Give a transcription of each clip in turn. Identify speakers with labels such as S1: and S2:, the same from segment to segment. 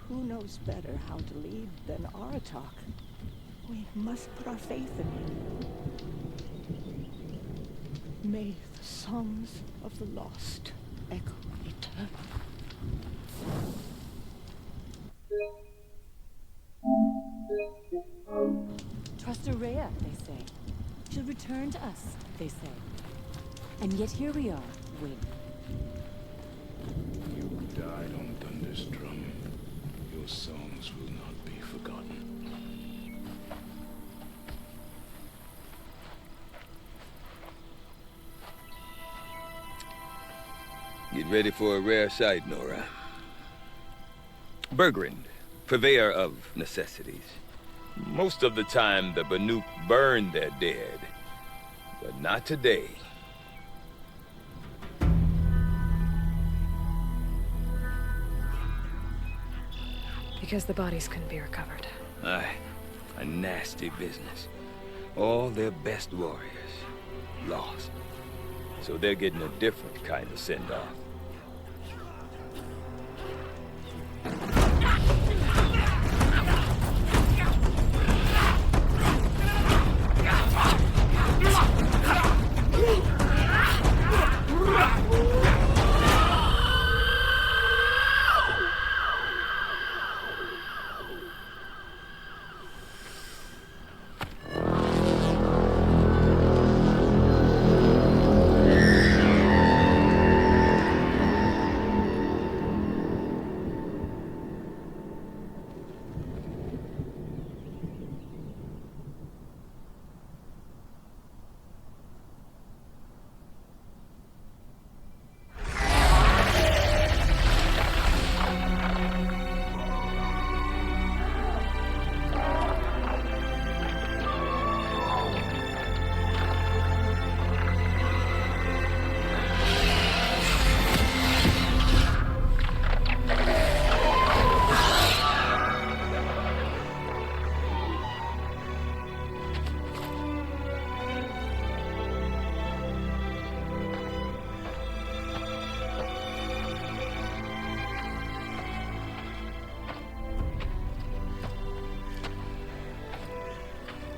S1: who knows better how to lead than Aratak? We must put our faith in him. May the songs of the lost echo eternal.
S2: Trust Araya, they say. She'll return to us, they say. And yet here we are, waiting.
S3: You died on Thunder's drum. Your songs will not be forgotten.
S4: Get ready for a rare sight, Nora. Bergrind, purveyor of necessities. Most of the time, the Banuk burn their dead. But not today.
S5: Because the bodies couldn't be recovered.
S4: Aye, a nasty business. All their best warriors lost. So they're getting a different kind of send-off.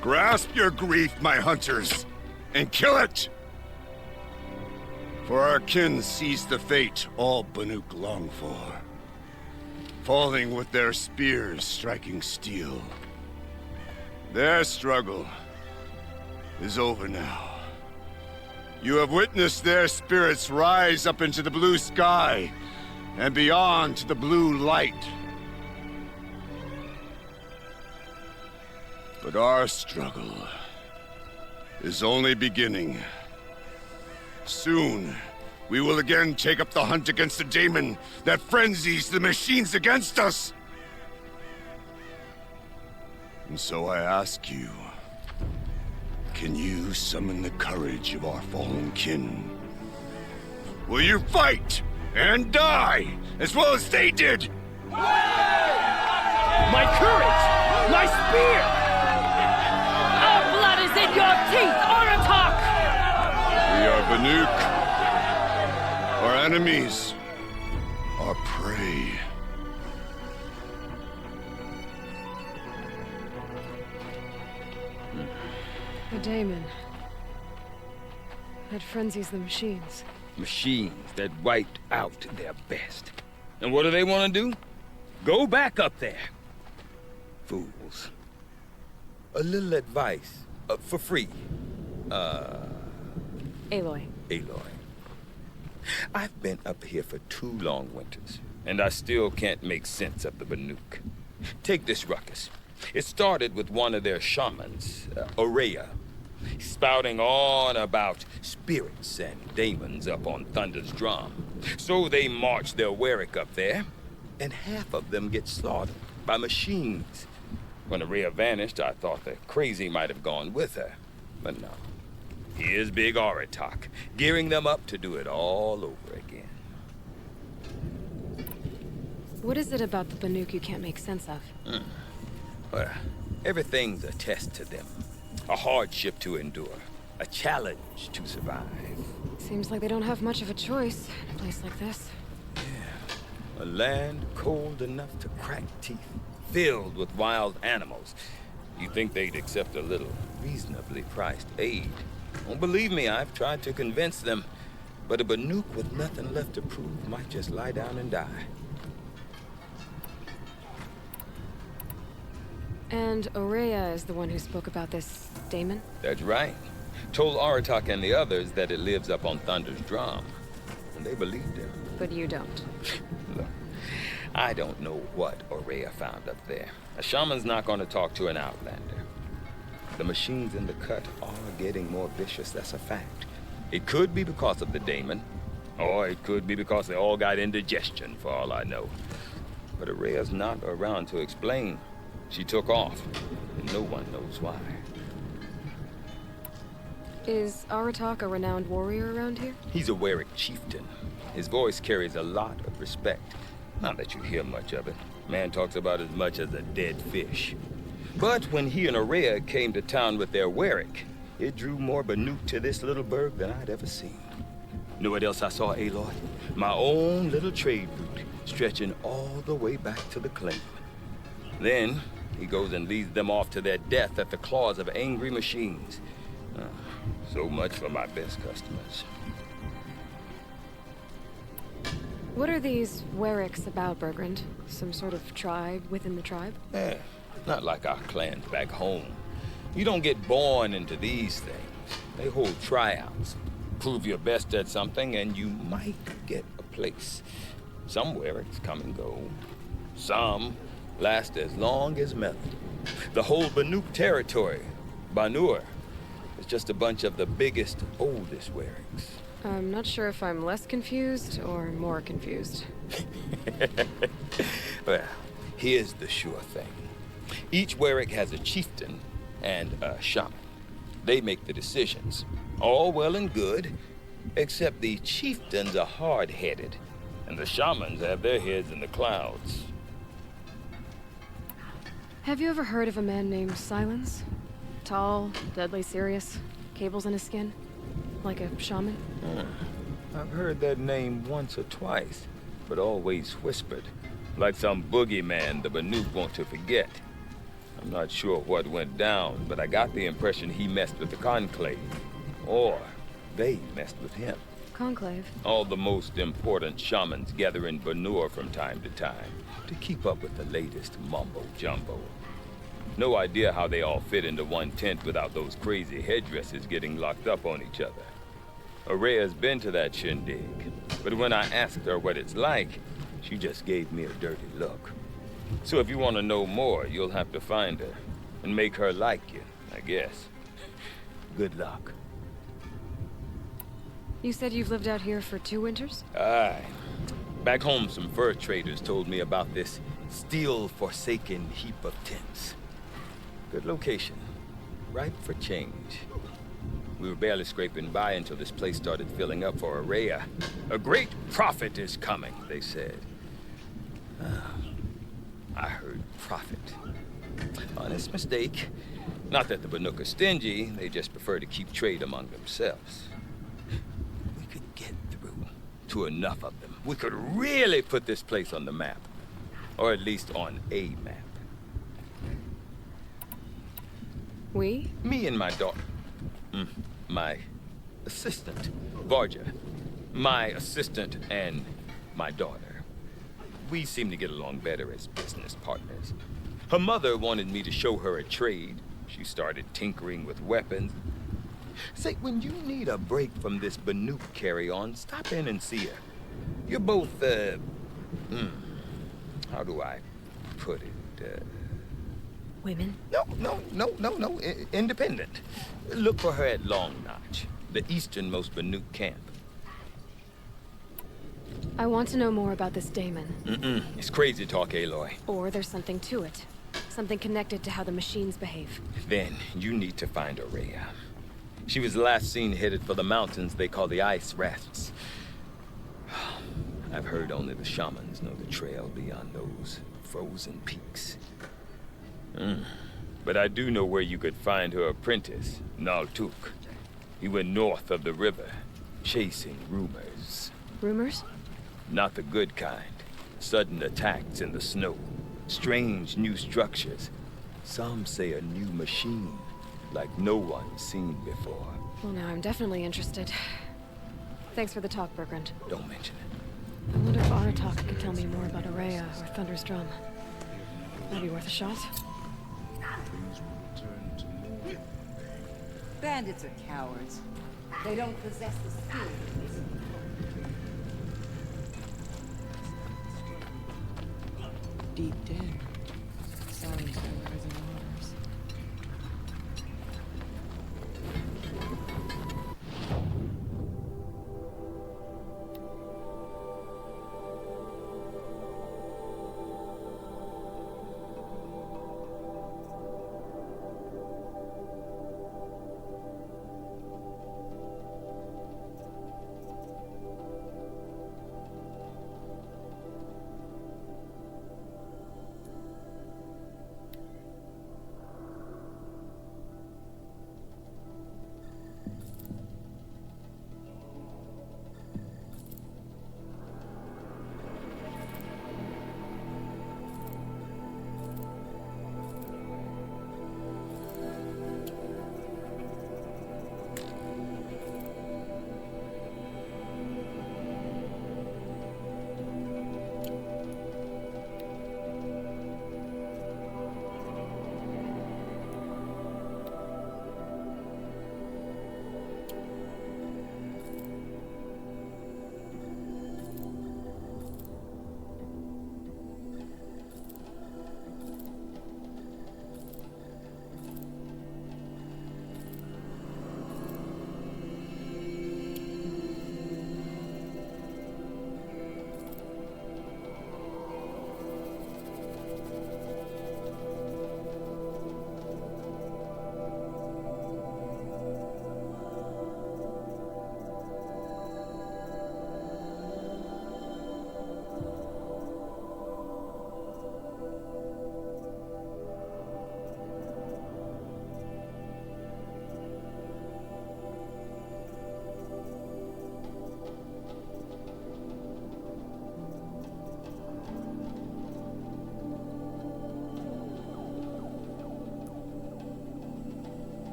S6: Grasp your grief, my hunters, and kill it! For our kin sees the fate all Banuk long for. Falling with their spears striking steel. Their struggle is over now. You have witnessed their spirits rise up into the blue sky and beyond to the blue light. But our struggle is only beginning. Soon, we will again take up the hunt against the daemon that frenzies the machines against us. And so I ask you, can you summon the courage of our fallen kin? Will you fight and die as well as they did?
S7: My courage! My spear!
S2: Our blood is in your teeth, Aratak!
S6: We are Banuk. Our enemies are prey.
S5: The daemon. That frenzies the machines.
S4: Machines that wiped out their best. And what do they want to do? Go back up there. Fools. A little advice, for free.
S5: Aloy.
S4: Aloy. I've been up here for 2 long winters, and I still can't make sense of the Banuk. Take this ruckus. It started with one of their shamans, Araya, spouting on about spirits and demons up on Thunder's drum. So they march their Warwick up there, and half of them get slaughtered by machines. When Araya vanished, I thought the crazy might have gone with her, but no. Here's Big Aratak, gearing them up to do it all over again.
S5: What is it about the Banuk you can't make sense of?
S4: Well, everything's a test to them. A hardship to endure. A challenge to survive.
S5: Seems like they don't have much of a choice in a place like this.
S4: A land cold enough to crack teeth, filled with wild animals. You'd think they'd accept a little reasonably priced aid. Don't believe me, I've tried to convince them. But a Banuk with nothing left to prove might just lie down and die.
S5: And Aurea is the one who spoke about this daemon?
S4: That's right. Told Aratak and the others that it lives up on Thunder's drum. And they believed him.
S5: But you don't.
S4: Look, I don't know what Aurea found up there. A shaman's not going to talk to an outlander. The machines in the cut are getting more vicious, that's a fact. It could be because of the daemon, or it could be because they all got indigestion, for all I know. But Aurea's not around to explain. She took off, and no one knows why.
S5: Is Aratak a renowned warrior around here?
S4: He's a Werik chieftain. His voice carries a lot of respect. Not that you hear much of it. Man talks about as much as a dead fish. But when he and Aurea came to town with their Werik, it drew more Banuk to this little burg than I'd ever seen. Know what else I saw, Aloy? My own little trade route, stretching all the way back to the claim. Then, he goes and leads them off to their death at the claws of angry machines. So much for my best customers.
S5: What are these Weriks about, Bergrand? Some sort of tribe within the tribe?
S4: Not like our clans back home. You don't get born into these things. They hold tryouts. Prove your best at something and you might get a place. Some Weriks come and go. Some last as long as metal. The whole Banuk territory, Banur, is just a bunch of the biggest, oldest Weriks.
S5: I'm not sure if I'm less confused or more confused.
S4: Well, here's the sure thing. Each Werik has a chieftain and a shaman. They make the decisions. All well and good, except the chieftains are hard-headed, and the shamans have their heads in the clouds.
S5: Have you ever heard of a man named Silence? Tall, deadly serious, cables in his skin? Like a shaman?
S4: I've heard that name once or twice, but always whispered. Like some boogeyman the Banuk want to forget. I'm not sure what went down, but I got the impression he messed with the Conclave. Or they messed with him.
S5: Conclave?
S4: All the most important shamans gather in Banur from time to time to keep up with the latest mumbo-jumbo. No idea how they all fit into one tent without those crazy headdresses getting locked up on each other. Aurea's been to that shindig, but when I asked her what it's like, she just gave me a dirty look. So if you want to know more, you'll have to find her and make her like you, I guess. Good luck.
S5: You said you've lived out here for 2 winters?
S4: Aye. Back home, some fur traders told me about this steel-forsaken heap of tents. Good location. Ripe for change. We were barely scraping by until this place started filling up for Aurea. A great prophet is coming, they said. I heard prophet. Honest mistake. Not that the Banuk are stingy, they just prefer to keep trade among themselves. We could get through to enough of them. We could really put this place on the map. Or at least on a map.
S5: We?
S4: Me and my daughter. My assistant, Varja. My assistant and my daughter. We seem to get along better as business partners. Her mother wanted me to show her a trade. She started tinkering with weapons. Say, when you need a break from this Banuk carry-on, stop in and see her. You're both, how do I put it?
S5: Women?
S4: No. Independent. Look for her at Long Notch, the easternmost Banuk camp.
S5: I want to know more about this daemon.
S4: It's crazy talk, Aloy.
S5: Or there's something to it. Something connected to how the machines behave.
S4: Then you need to find Aurea. She was last seen headed for the mountains they call the Ice Rafts. I've heard only the shamans know the trail beyond those frozen peaks. But I do know where you could find her apprentice, Naltuk. He went north of the river, chasing rumors.
S5: Rumors?
S4: Not the good kind. Sudden attacks in the snow. Strange new structures. Some say a new machine, like no one's seen before.
S5: Well, now I'm definitely interested. Thanks for the talk, Bergrand.
S4: Don't mention it.
S5: I wonder if Aratak could tell me more about Araya or Thunder's Drum. Might be worth a shot.
S8: Bandits are cowards. They don't possess the spirit.
S1: Deep dead. Silence by rising waters.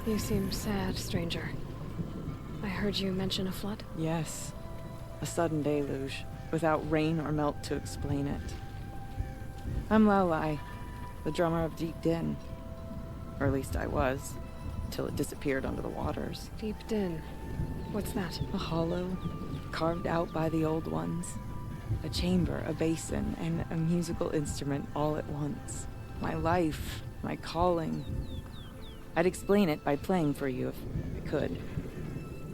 S5: You seem sad, stranger. I heard you mention a flood?
S1: Yes. A sudden deluge, without rain or melt to explain it. I'm Aloy, the drummer of Deep Din. Or at least I was, till it disappeared under the waters.
S5: Deep Din. What's that?
S1: A hollow, carved out by the old ones. A chamber, a basin, and a musical instrument all at once. My life, my calling. I'd explain it by playing for you if I could.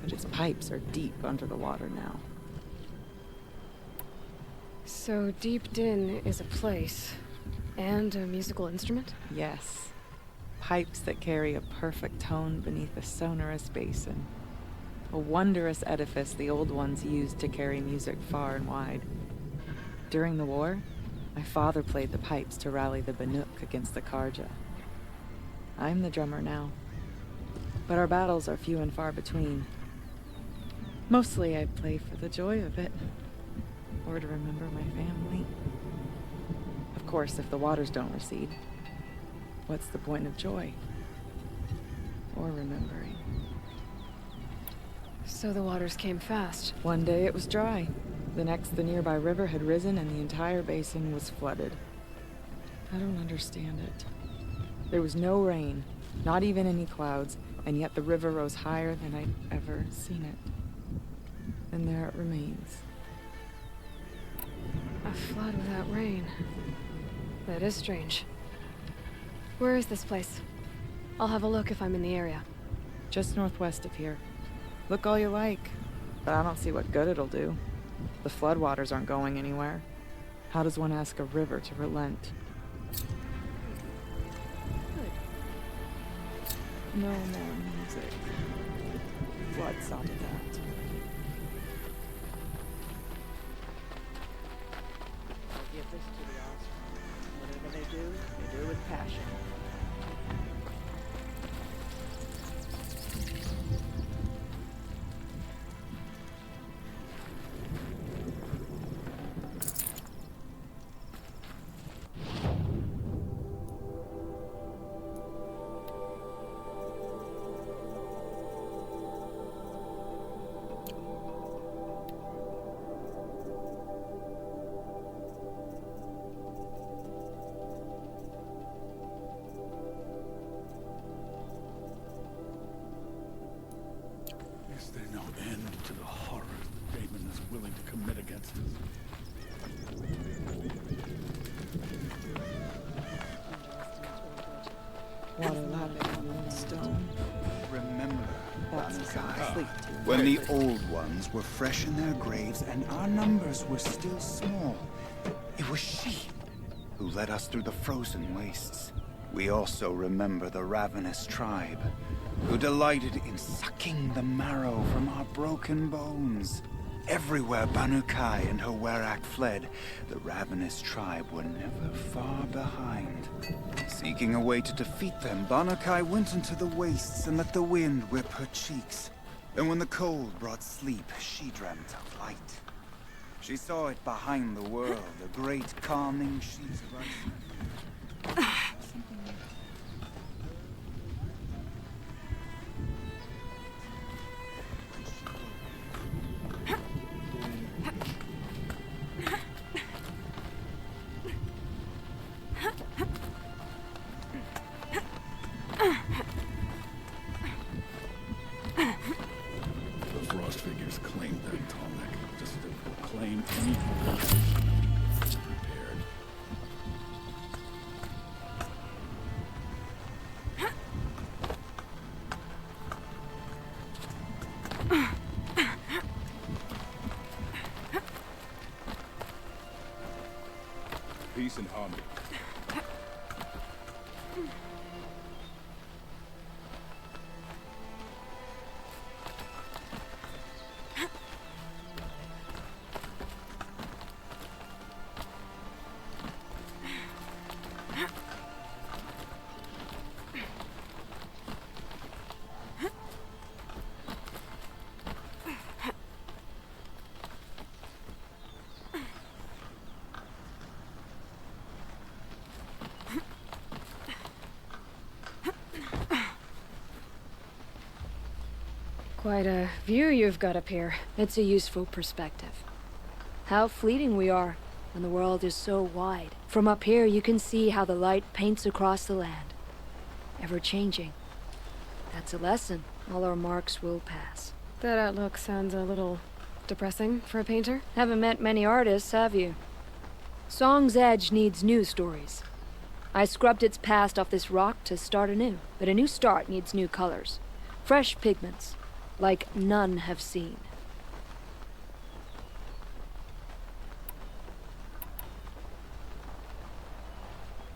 S1: But its pipes are deep under the water now.
S5: So Deep Din is a place, and a musical instrument?
S1: Yes. Pipes that carry a perfect tone beneath a sonorous basin. A wondrous edifice the old ones used to carry music far and wide. During the war, my father played the pipes to rally the Banuk against the Karja. I'm the drummer now, but our battles are few and far between. Mostly I play for the joy of it, or to remember my family. Of course, if the waters don't recede, what's the point of joy? Or remembering?
S5: So the waters came fast.
S1: One day it was dry, The next, the nearby river had risen and the entire basin was flooded. I don't understand it. There was no rain, not even any clouds, and yet the river rose higher than I'd ever seen it. And there it remains.
S5: A flood without rain. That is strange. Where is this place? I'll have a look if I'm in the area.
S1: Just northwest of here. Look all you like, but I don't see what good it'll do. The floodwaters aren't going anywhere. How does one ask a river to relent? No more music. Flood stopped that.
S8: I'll give this to the Oscar. Whatever they do with passion.
S3: Is there no end to the horrors that Damon is willing to commit against us?
S1: Water lapping on one stone.
S9: Remember,
S1: That's
S9: Banuk,
S1: sleep.
S9: when the old ones were fresh in their graves and our numbers were still small, it was she who led us through the frozen wastes. We also remember the ravenous tribe, who delighted in sucking the marrow from our broken bones. Everywhere Banukai and her Werak fled, the ravenous tribe were never far behind. Seeking a way to defeat them, Banukai went into the wastes and let the wind whip her cheeks. And when the cold brought sleep, she dreamt of light. She saw it behind the world, a great calming sheet rising.
S3: The Frost figures claimed that tonic just to proclaim any prepared. Peace and harmony.
S5: Quite a view you've got up here. It's a useful perspective. How fleeting we are, when the world is so wide. From up here, you can see how the light paints across the land. Ever-changing. That's a lesson. All our marks will pass. That outlook sounds a little depressing for a painter. Haven't met many artists, have you? Song's Edge needs new stories. I scrubbed its past off this rock to start anew. But a new start needs new colors. Fresh pigments. Like none have seen.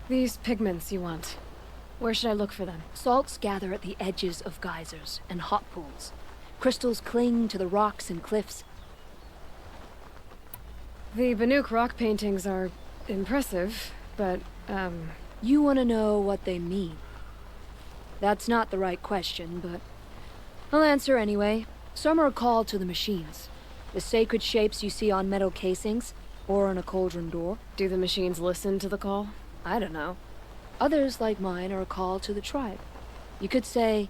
S5: These pigments you want. Where should I look for them? Salts gather at the edges of geysers and hot pools. Crystals cling to the rocks and cliffs. The Banuk rock paintings are impressive, but, You want to know what they mean. That's not the right question, but I'll answer anyway. Some are called to the machines. The sacred shapes you see on metal casings, or on a cauldron door. Do the machines listen to the call? I don't know. Others, like mine, are called to the tribe. You could say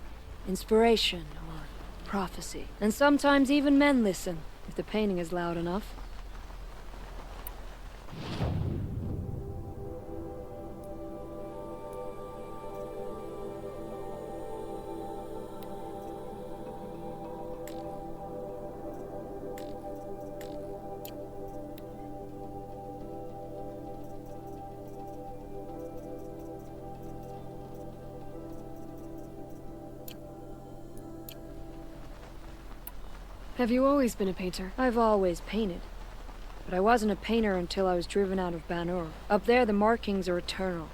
S5: inspiration or prophecy. And sometimes even men listen, if the painting is loud enough. Have you always been a painter? I've always painted. But I wasn't a painter until I was driven out of Banuk. Up there, the markings are eternal.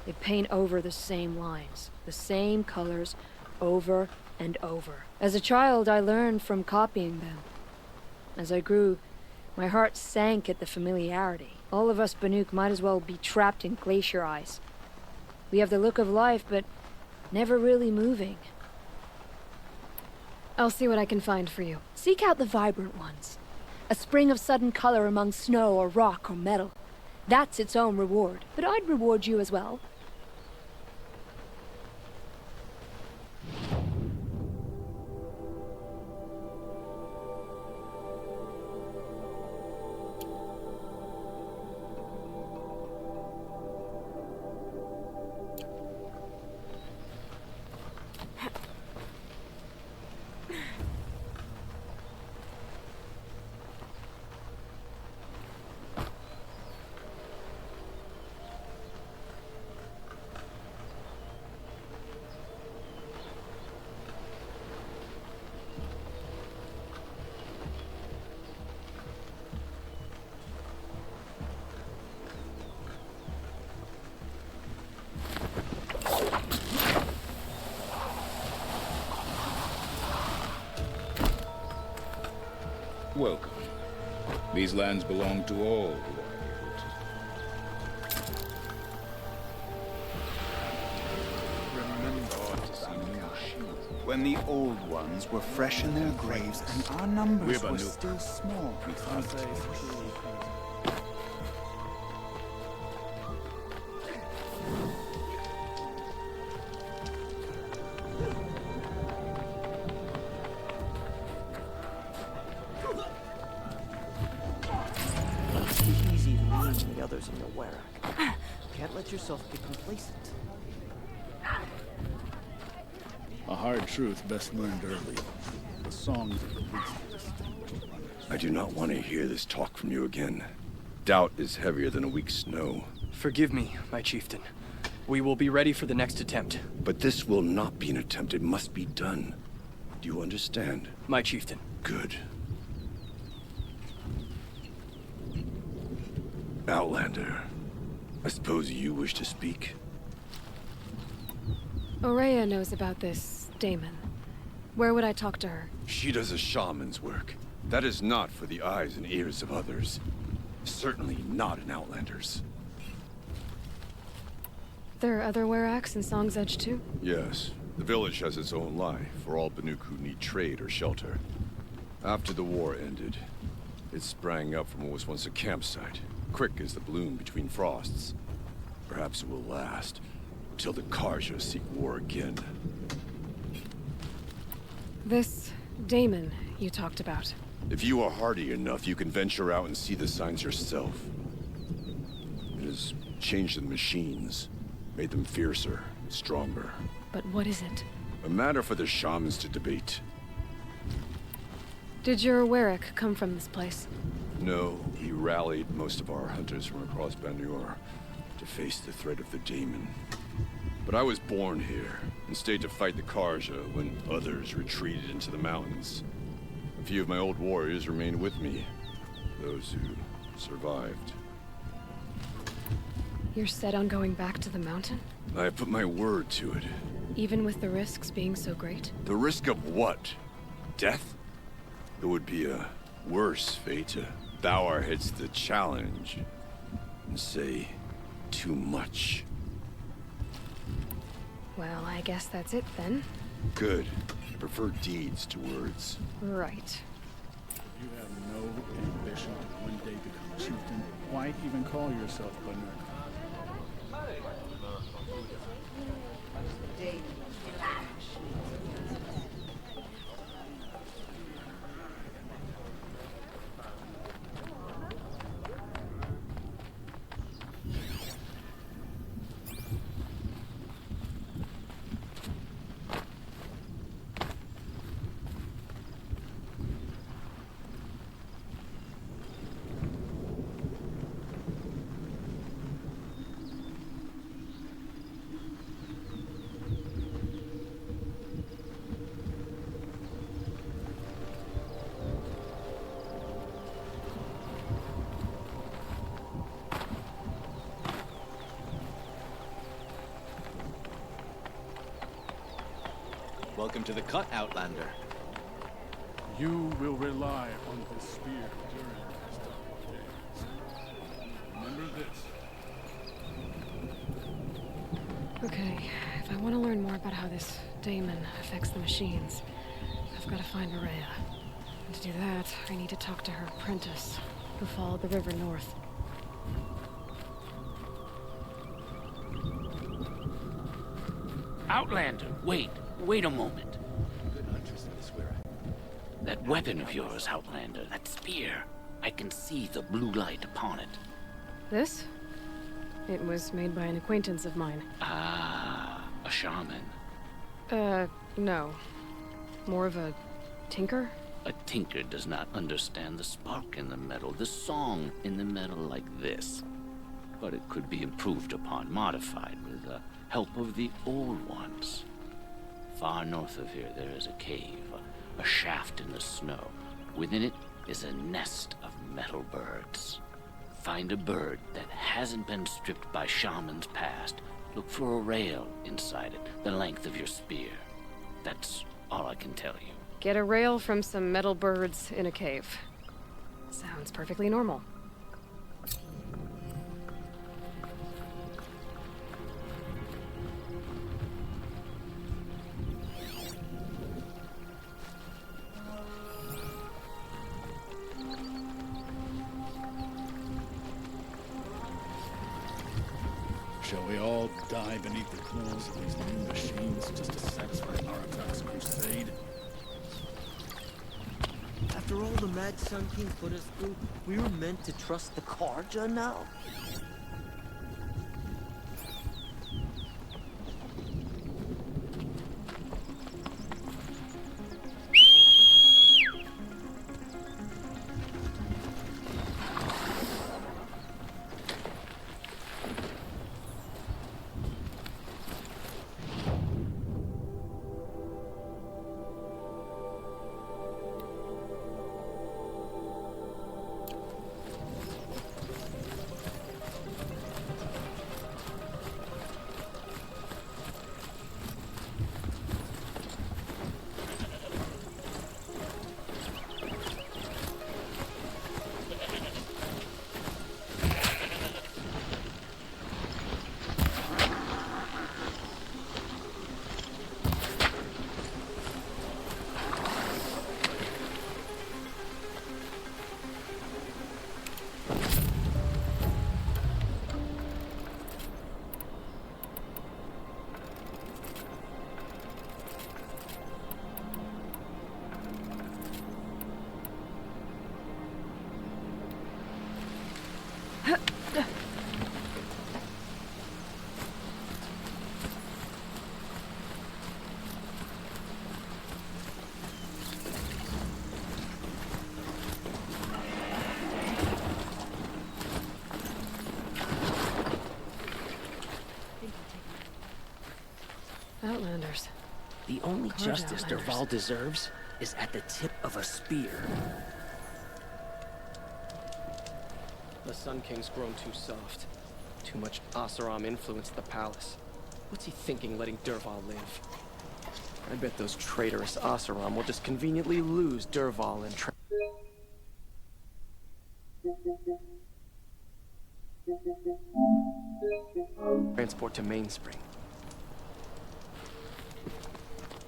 S5: They paint over the same lines, the same colors, over and over. As a child, I learned from copying them. As I grew, my heart sank at the familiarity. All of us Banuk might as well be trapped in glacier ice. We have the look of life, but never really moving. I'll see what I can find for you.
S2: Seek out the vibrant ones. A spring of sudden color among snow or rock or metal. That's its own reward. But I'd reward you as well.
S3: Welcome. These lands belong to all who are
S9: When the old ones were fresh in their graves and our numbers were still small.
S8: Easy to lean on the others in your Warrock. Can't let yourself get complacent.
S10: A hard truth best learned early. The songs of the least.
S6: I do not want to hear this talk from you again. Doubt is heavier than a week's snow.
S11: Forgive me, my chieftain. We will be ready for the next attempt.
S6: But this will not be an attempt. It must be done. Do you understand?
S11: My chieftain.
S6: Good. Outlander, I suppose you wish to speak?
S5: Aurea knows about this, Damon. Where would I talk to her?
S6: She does a shaman's work. That is not for the eyes and ears of others. Certainly not an Outlander's.
S5: There are other Weraks in Song's Edge too?
S6: Yes. The village has its own life for all Banuk who need trade or shelter. After the war ended, it sprang up from what was once a campsite, quick as the bloom between frosts. Perhaps it will last, till the Karja seek war again.
S5: This Damon you talked about.
S6: If you are hardy enough, you can venture out and see the signs yourself. It has changed the machines, made them fiercer, stronger.
S5: But what is it?
S6: A matter for the shamans to debate.
S5: Did your Werak come from this place?
S6: No, he rallied most of our hunters from across Banuk to face the threat of the Daemon. But I was born here, and stayed to fight the Karja when others retreated into the mountains. A few of my old warriors remained with me, those who survived.
S5: You're set on going back to the mountain?
S6: I have put my word to it.
S5: Even with the risks being so great?
S6: The risk of what? Death? It would be a worse fate to bow our heads to the challenge and say too much.
S5: Well, I guess that's it then.
S6: Good. I prefer deeds to words.
S5: Right.
S10: You have no ambition to one day become chieftain. Why even call yourself Banuk?
S7: Welcome to the cut, Outlander.
S10: You will rely on this spear during these dark days. Remember this.
S5: Okay, if I want to learn more about how this daemon affects the machines, I've got to find Maria. And to do that, I need to talk to her apprentice, who followed the river north.
S12: Outlander, wait a moment. That weapon of yours, Outlander, that spear, I can see the blue light upon it.
S5: This? It was made by an acquaintance of mine.
S12: Ah, a shaman.
S5: No. More of a tinker?
S12: A tinker does not understand the spark in the metal, the song in the metal like this. But it could be improved upon, modified with the help of the old ones. Far north of here, there is a cave, a shaft in the snow. Within it is a nest of metal birds. Find a bird that hasn't been stripped by shamans past. Look for a rail inside it, the length of your spear. That's all I can tell you.
S5: Get a rail from some metal birds in a cave. Sounds perfectly normal.
S10: Shall we all die beneath the claws of these new machines just to satisfy Aratak's crusade?
S8: After all the Mad Sun King put us through, we were meant to trust the Karja now?
S5: Outlanders.
S8: The only
S5: Carved
S8: justice
S5: Outlanders.
S8: Dervahl deserves is at the tip of a spear.
S11: The Sun King's grown too soft. Too much Asaram influenced the palace. What's he thinking letting Dervahl live? I bet those traitorous Asaram will just conveniently lose Dervahl and transport to Mainspring.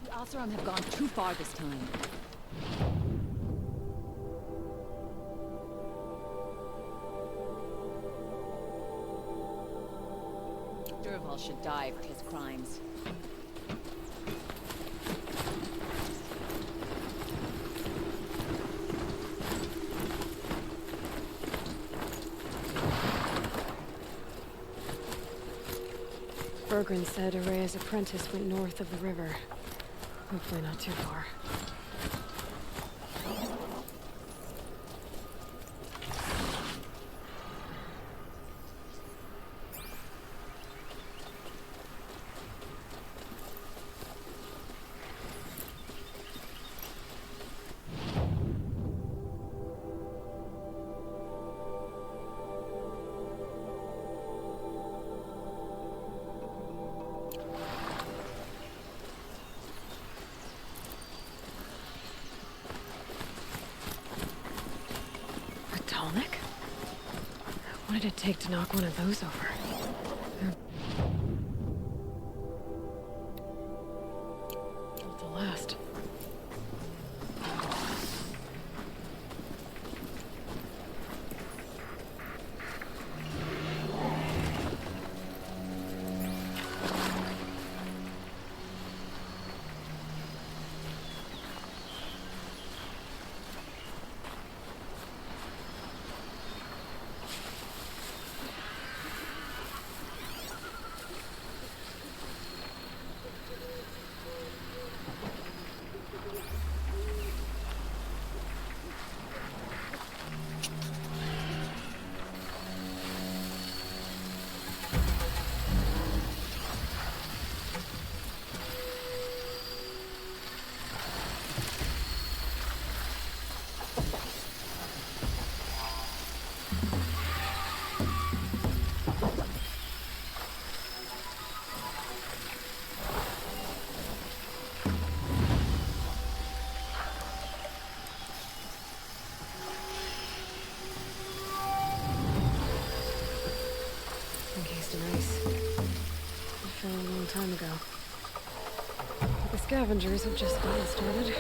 S13: The Oseram have gone too far this time. Dervahl should die for his crimes.
S5: Bergren said Araya's apprentice went north of the river. Hopefully not too far. What'd it take to knock one of those over? Built to last. Encased in ice. It fell a long time ago. But the scavengers have just gotten started.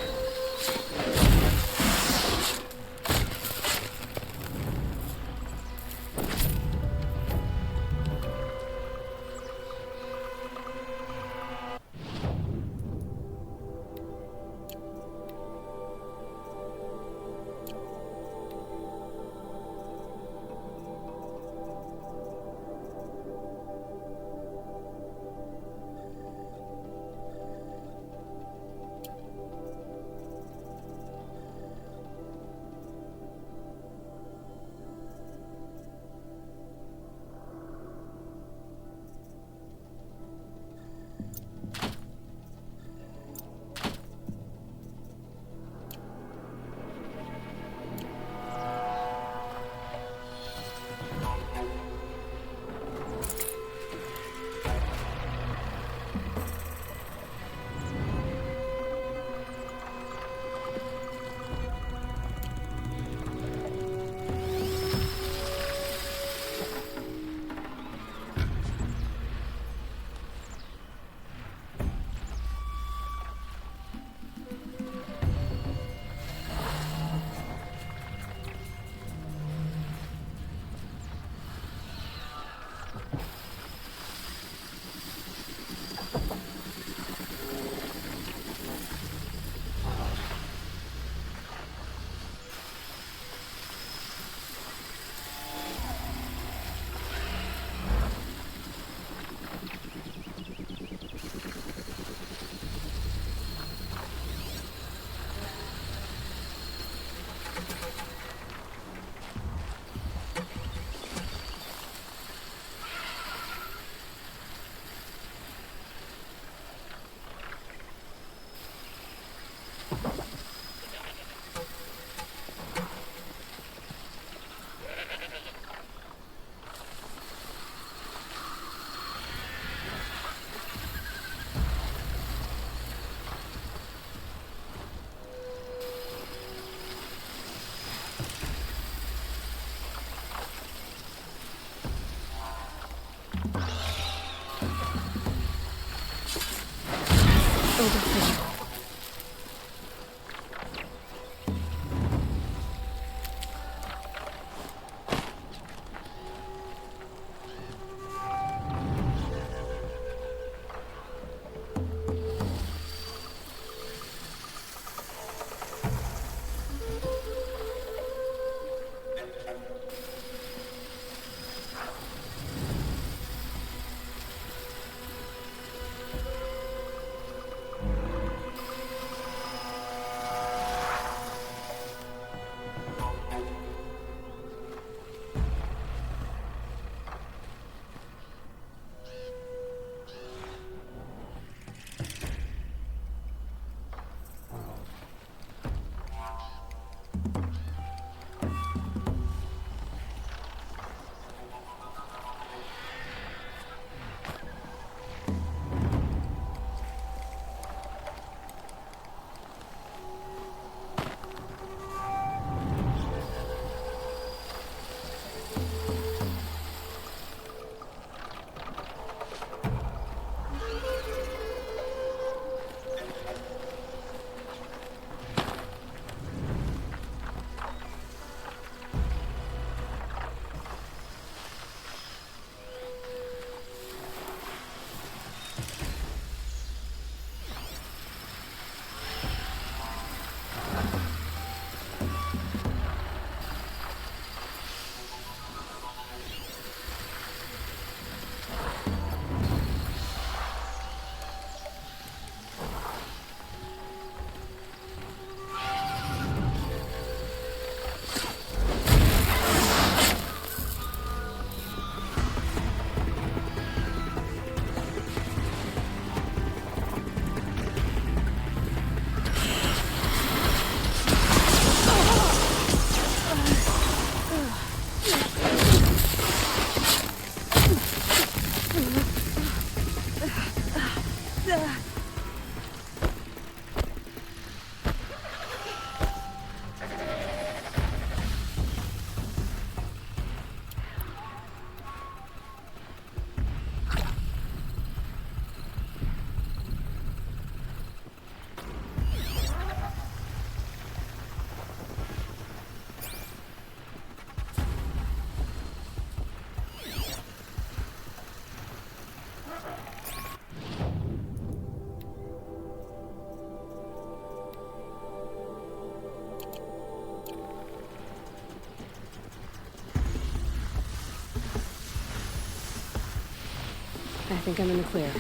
S5: I think I'm in the clear.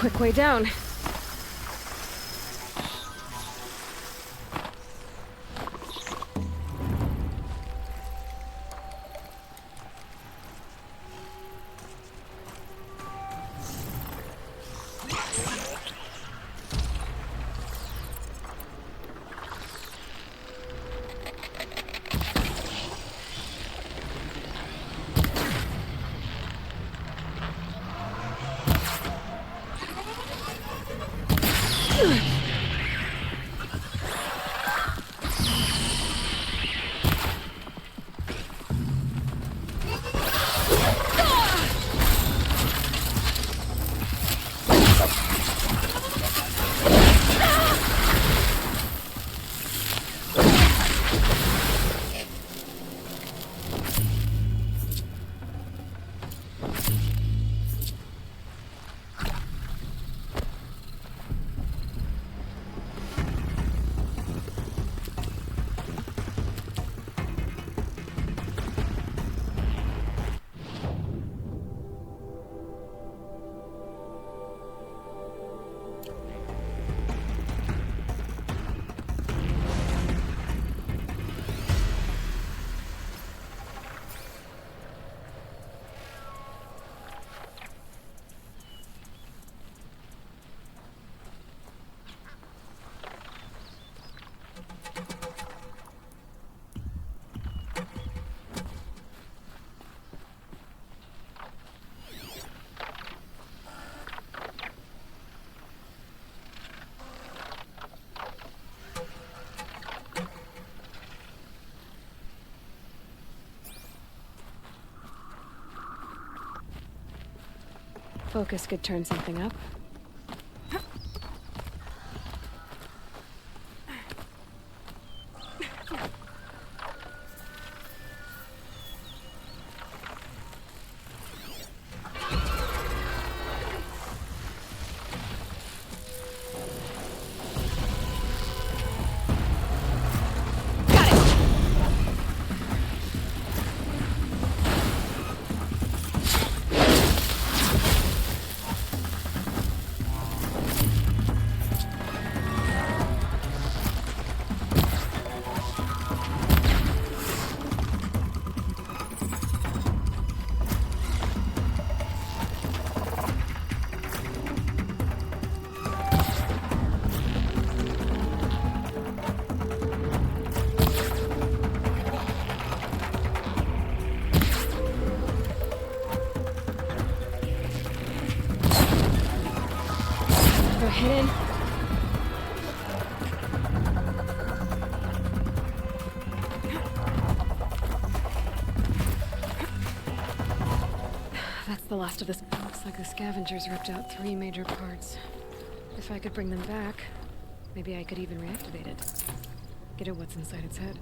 S5: Quick way down. Focus could turn something up. Hidden. That's the last of this. Looks like the scavengers ripped out 3 major parts. If I could bring them back, maybe I could even reactivate it. Get at what's inside its head.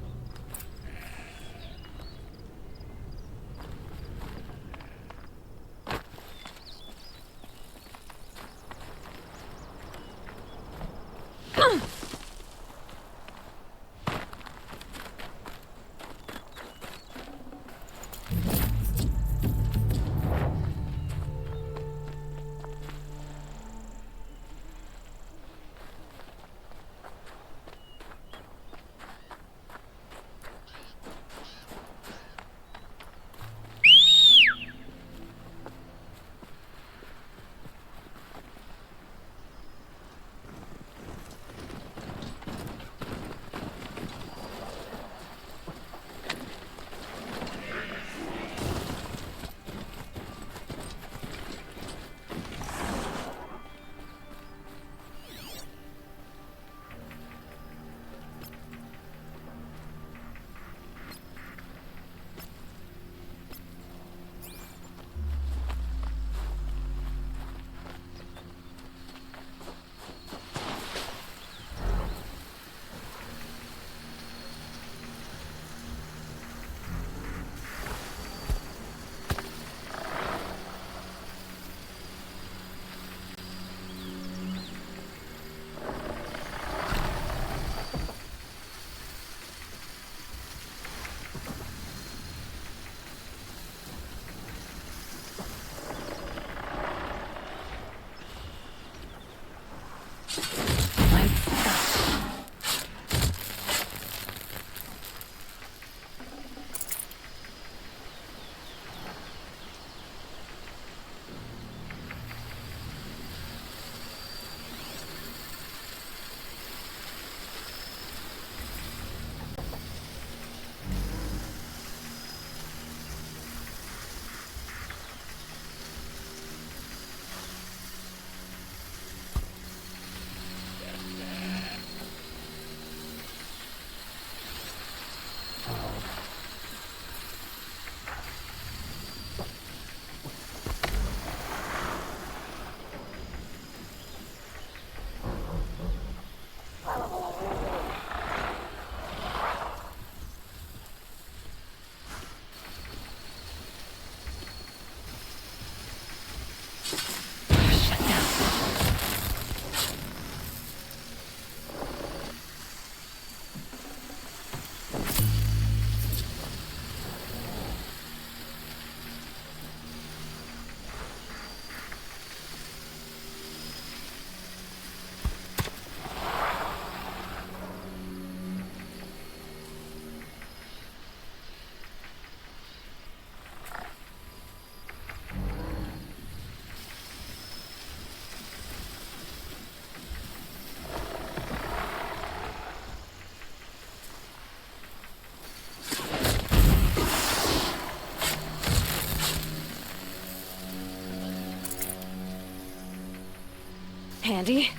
S5: Handy.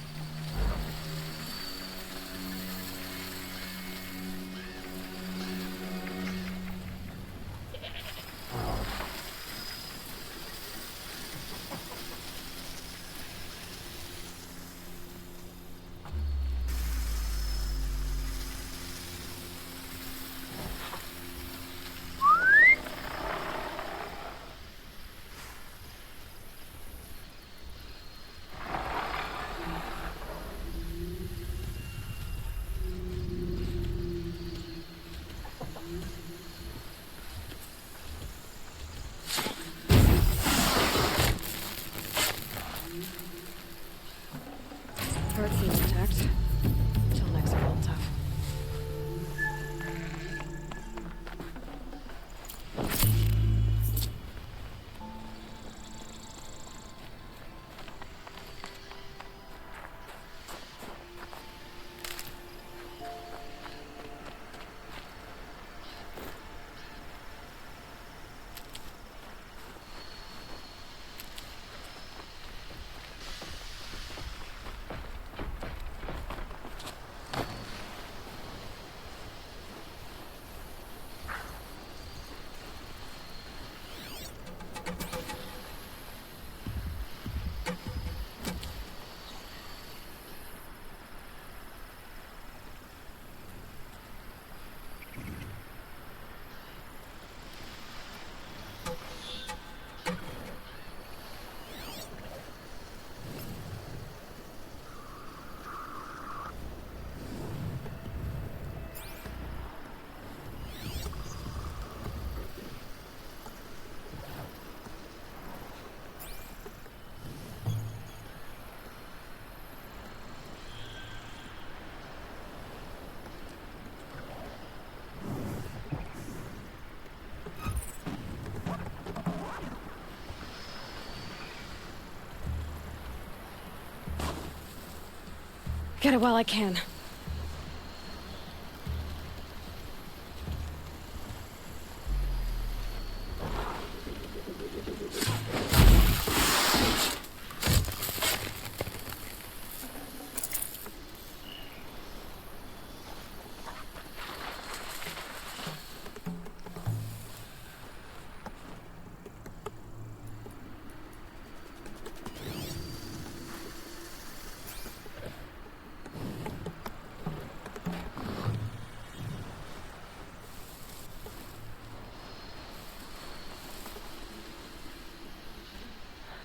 S5: Get it while I can.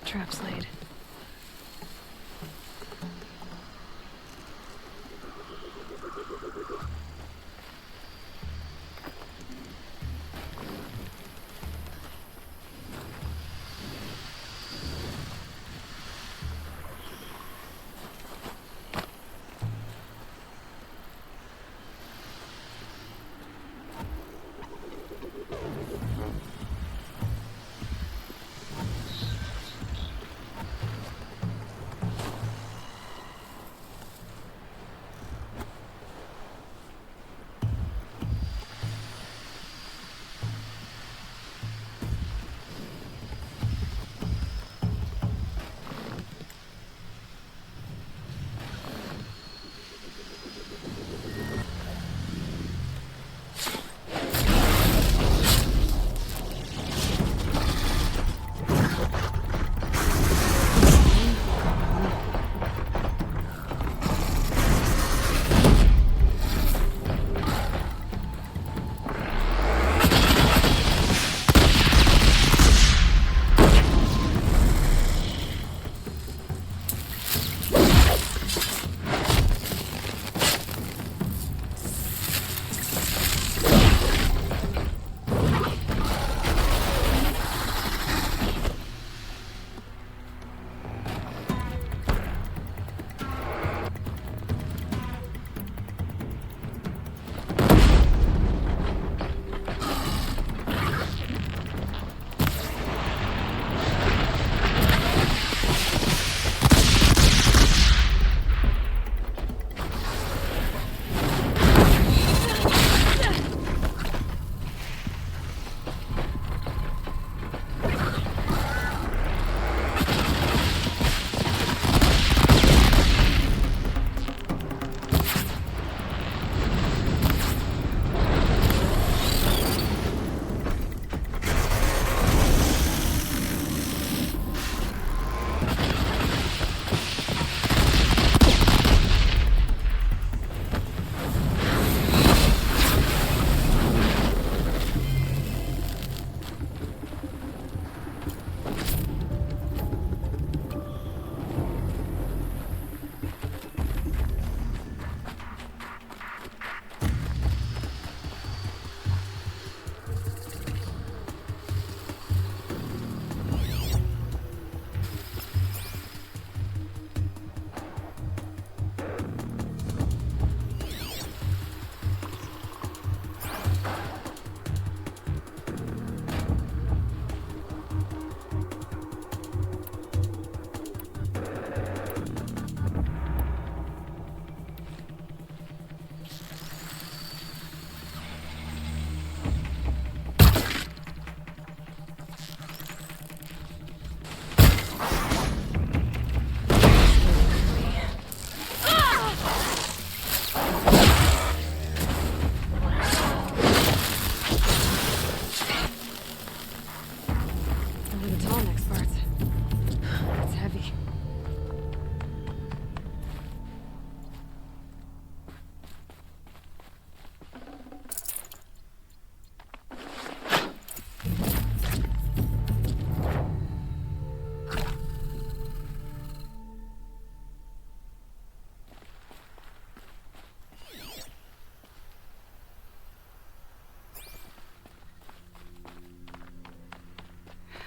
S5: Trap's laid.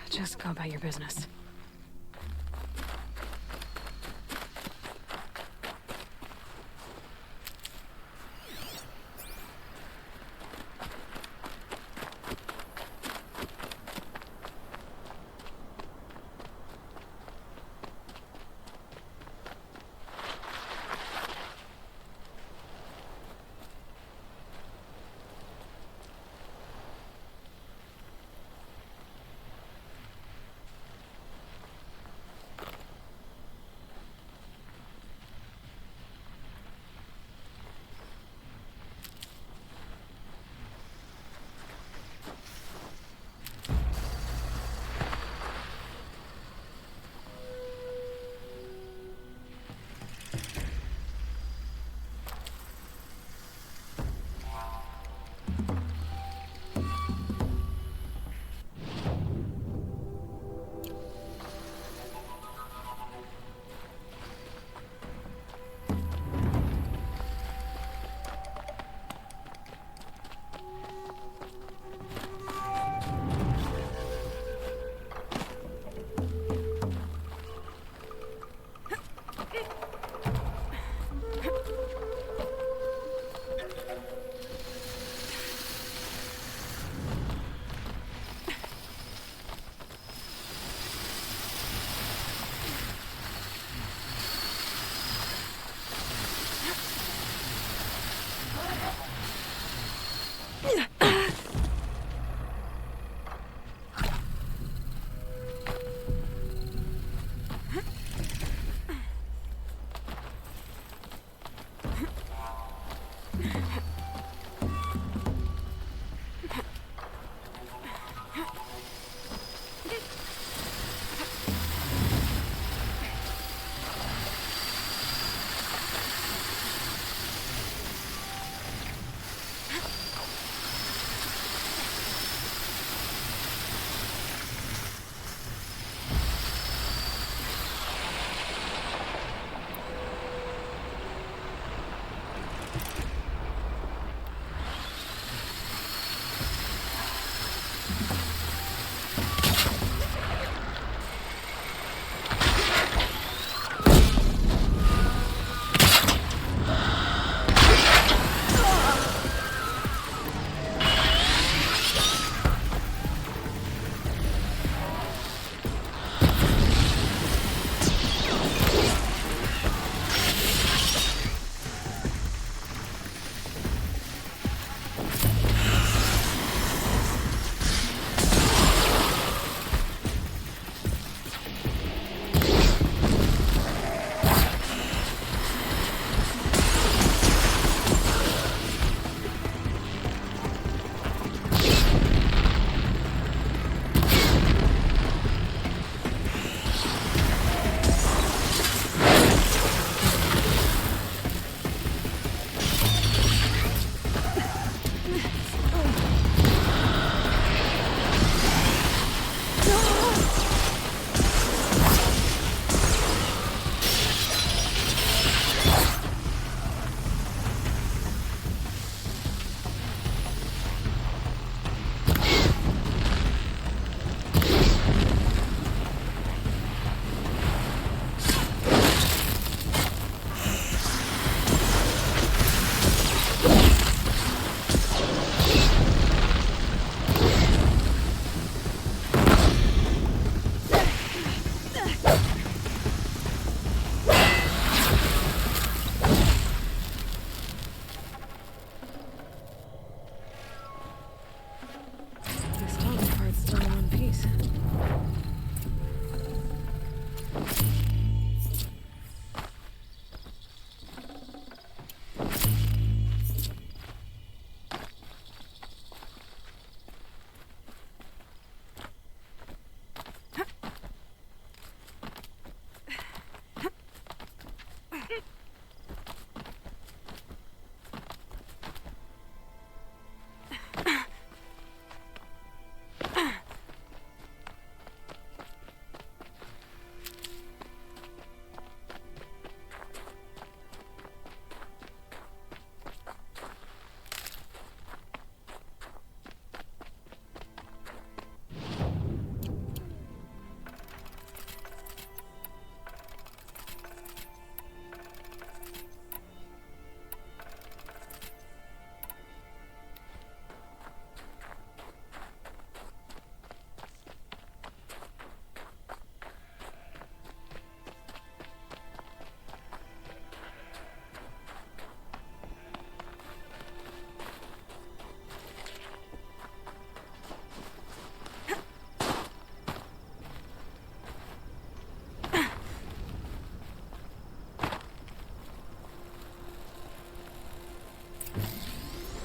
S5: Just go about your business.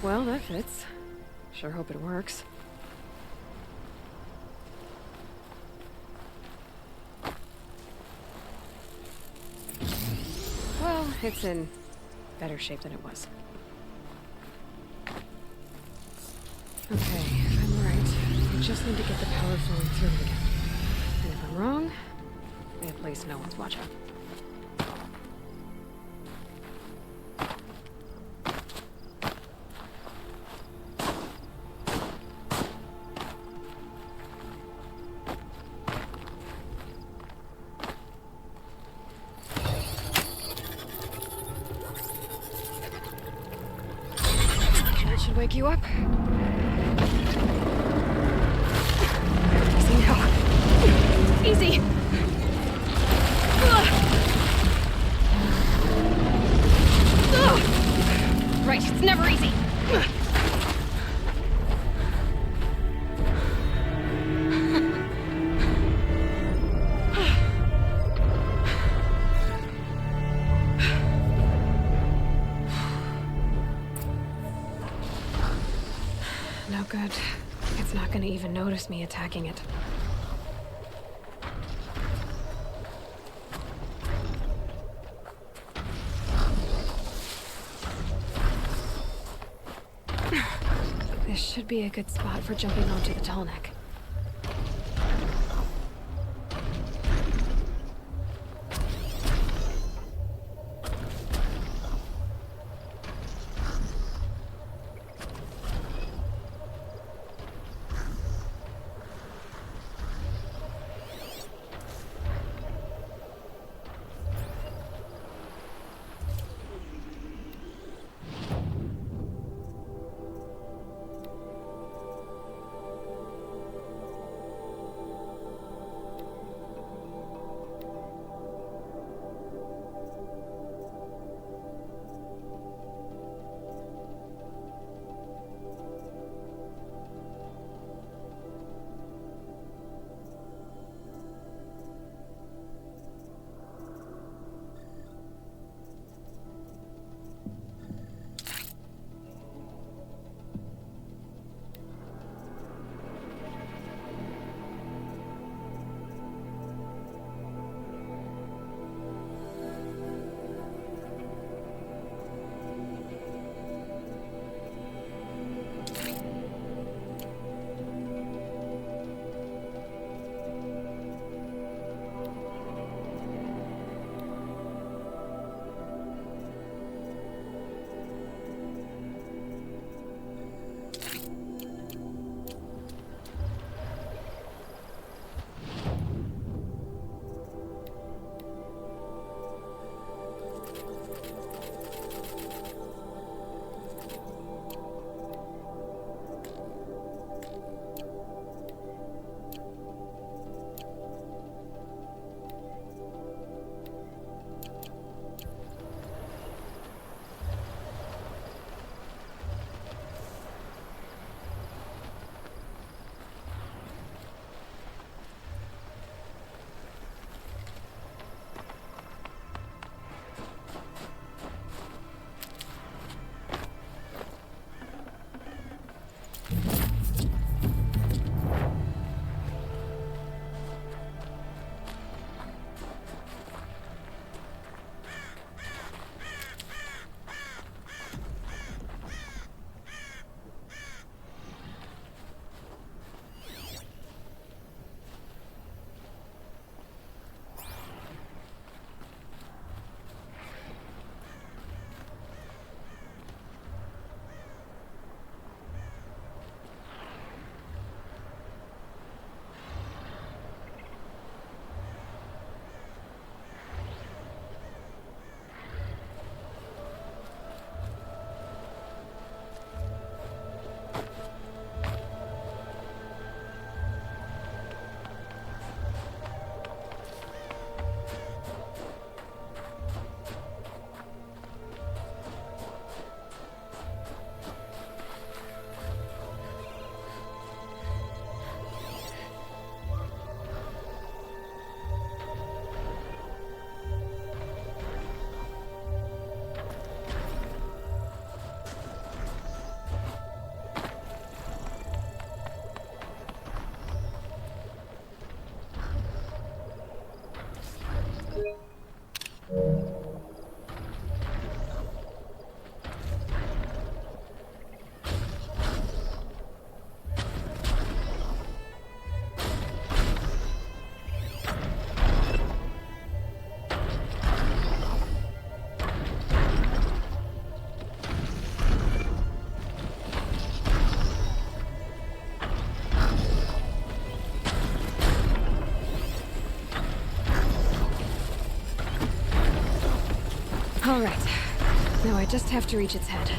S5: Well, that fits. Sure hope it works. Well, it's in better shape than it was. Okay, if I'm right, I just need to get the power flowing through it again. And if I'm wrong, at least no one's watching. Should wake you up. Easy now. Easy. Right, it's never easy. No good. It's not gonna even notice me attacking it. This should be a good spot for jumping onto the tall neck. All right. Now I just have to reach its head.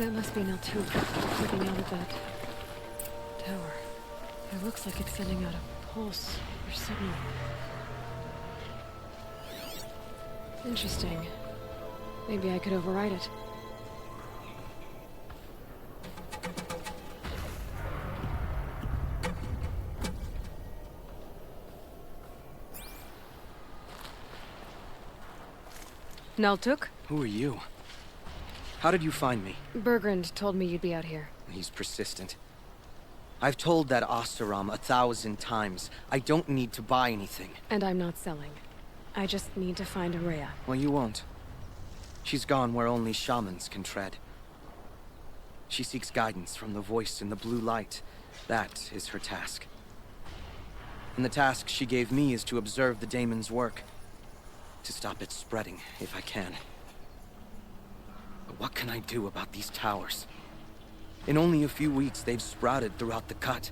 S5: That must be Naltuk looking out at that tower. It looks like it's sending out a pulse or signal. Interesting. Maybe I could override it. Naltuk?
S8: Who are you? How did you find me?
S5: Bergrand told me you'd be out here.
S8: He's persistent. I've told that Oseram 1,000 times. I don't need to buy anything.
S5: And I'm not selling. I just need to find Araya.
S8: Well, you won't. She's gone where only shamans can tread. She seeks guidance from the voice in the blue light. That is her task. And the task she gave me is to observe the daemon's work. To stop it spreading, if I can. But what can I do about these towers? In only a few weeks, they've sprouted throughout the cut.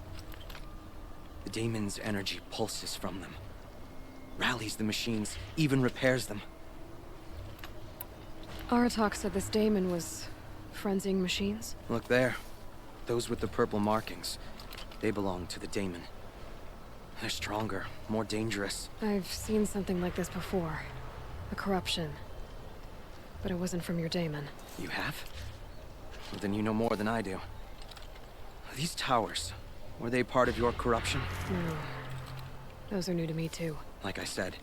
S8: The daemon's energy pulses from them. Rallies the machines, even repairs them.
S5: Aratak said this daemon was frenzying machines?
S8: Look there. Those with the purple markings. They belong to the daemon. They're stronger, more dangerous.
S5: I've seen something like this before. A corruption. But it wasn't from your daemon.
S8: You have? Well, then you know more than I do. These towers, were they part of your corruption?
S5: No. Those are new to me too.
S8: Like I said,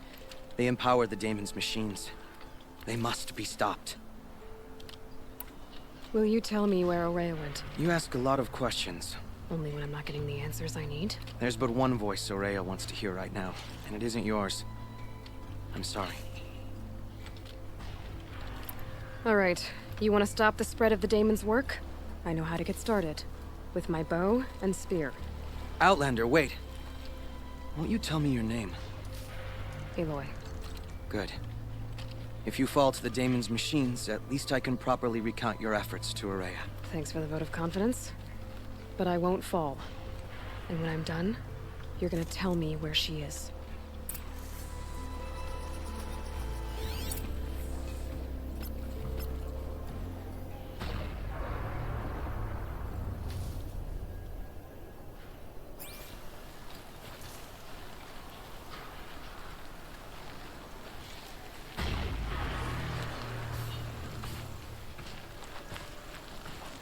S8: they empower the daemon's machines. They must be stopped.
S5: Will you tell me where Araya went?
S8: You ask a lot of questions.
S5: Only when I'm not getting the answers I need.
S8: There's but one voice Araya wants to hear right now, and it isn't yours. I'm sorry.
S5: Alright, you want to stop the spread of the daemon's work? I know how to get started. With my bow and spear.
S8: Outlander, wait. Won't you tell me your name?
S5: Aloy.
S8: Good. If you fall to the daemon's machines, at least I can properly recount your efforts to Araya.
S5: Thanks for the vote of confidence. But I won't fall. And when I'm done, you're gonna tell me where she is.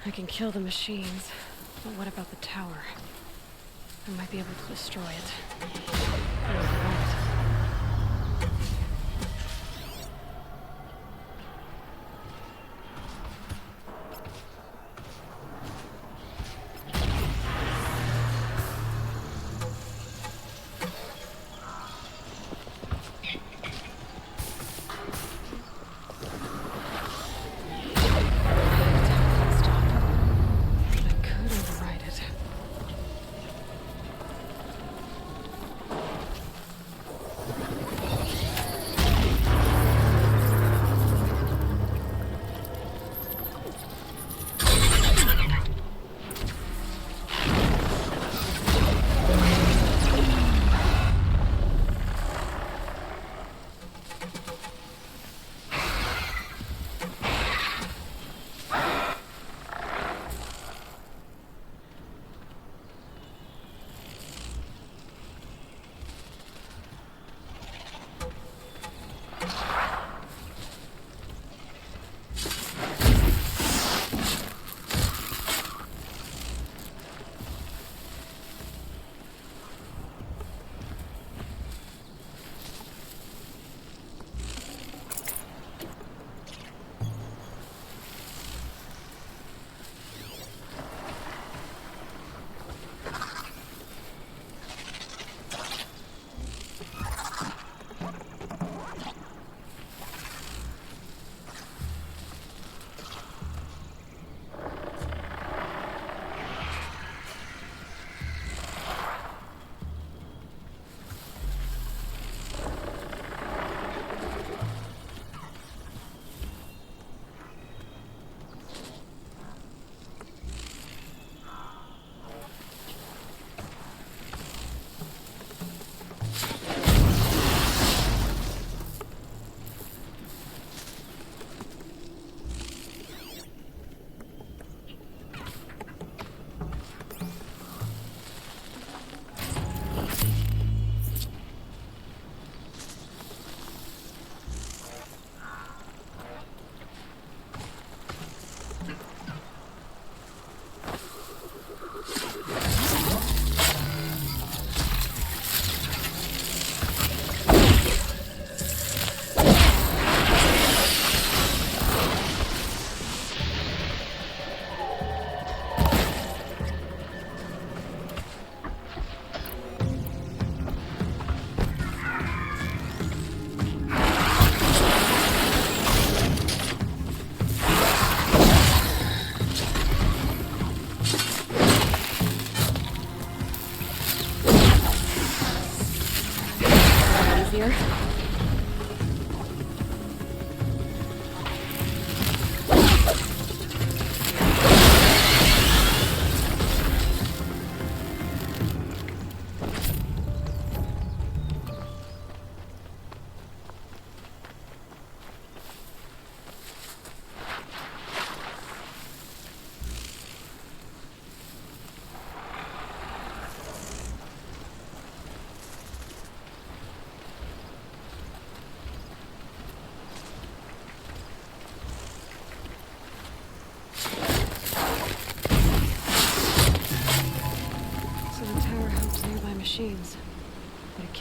S5: I can kill the machines, but what about the tower? I might be able to destroy it. I don't want it.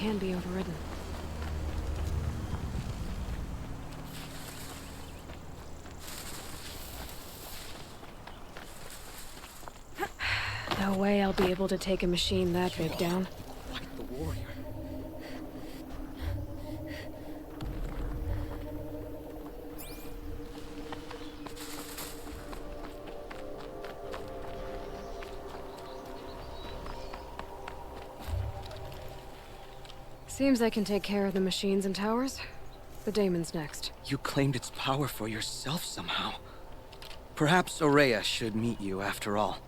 S5: can be overridden. No way I'll be able to take a machine that big down.
S8: Like the warrior.
S5: Seems I can take care of the machines and towers. The daemon's next.
S8: You claimed its power for yourself somehow. Perhaps Aurea should meet you after all.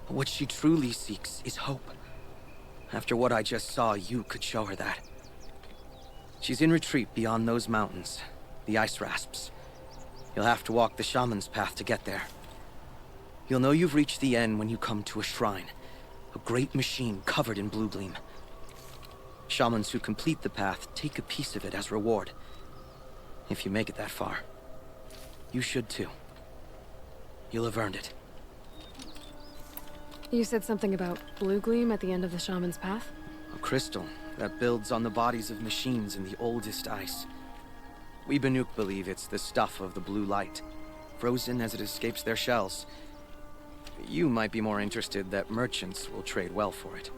S8: What she truly seeks is hope. After what I just saw, you could show her that. She's in retreat beyond those mountains, the ice rasps. You'll have to walk the shaman's path to get there. You'll know you've reached the end when you come to a shrine. A great machine covered in blue gleam. Shamans who complete the path take a piece of it as reward. If you make it that far, you should too. You'll have earned it.
S5: You said something about blue gleam at the end of the shaman's path?
S8: A crystal that builds on the bodies of machines in the oldest ice. We Banuk believe it's the stuff of the blue light, frozen as it escapes their shells. You might be more interested that merchants will trade well for it.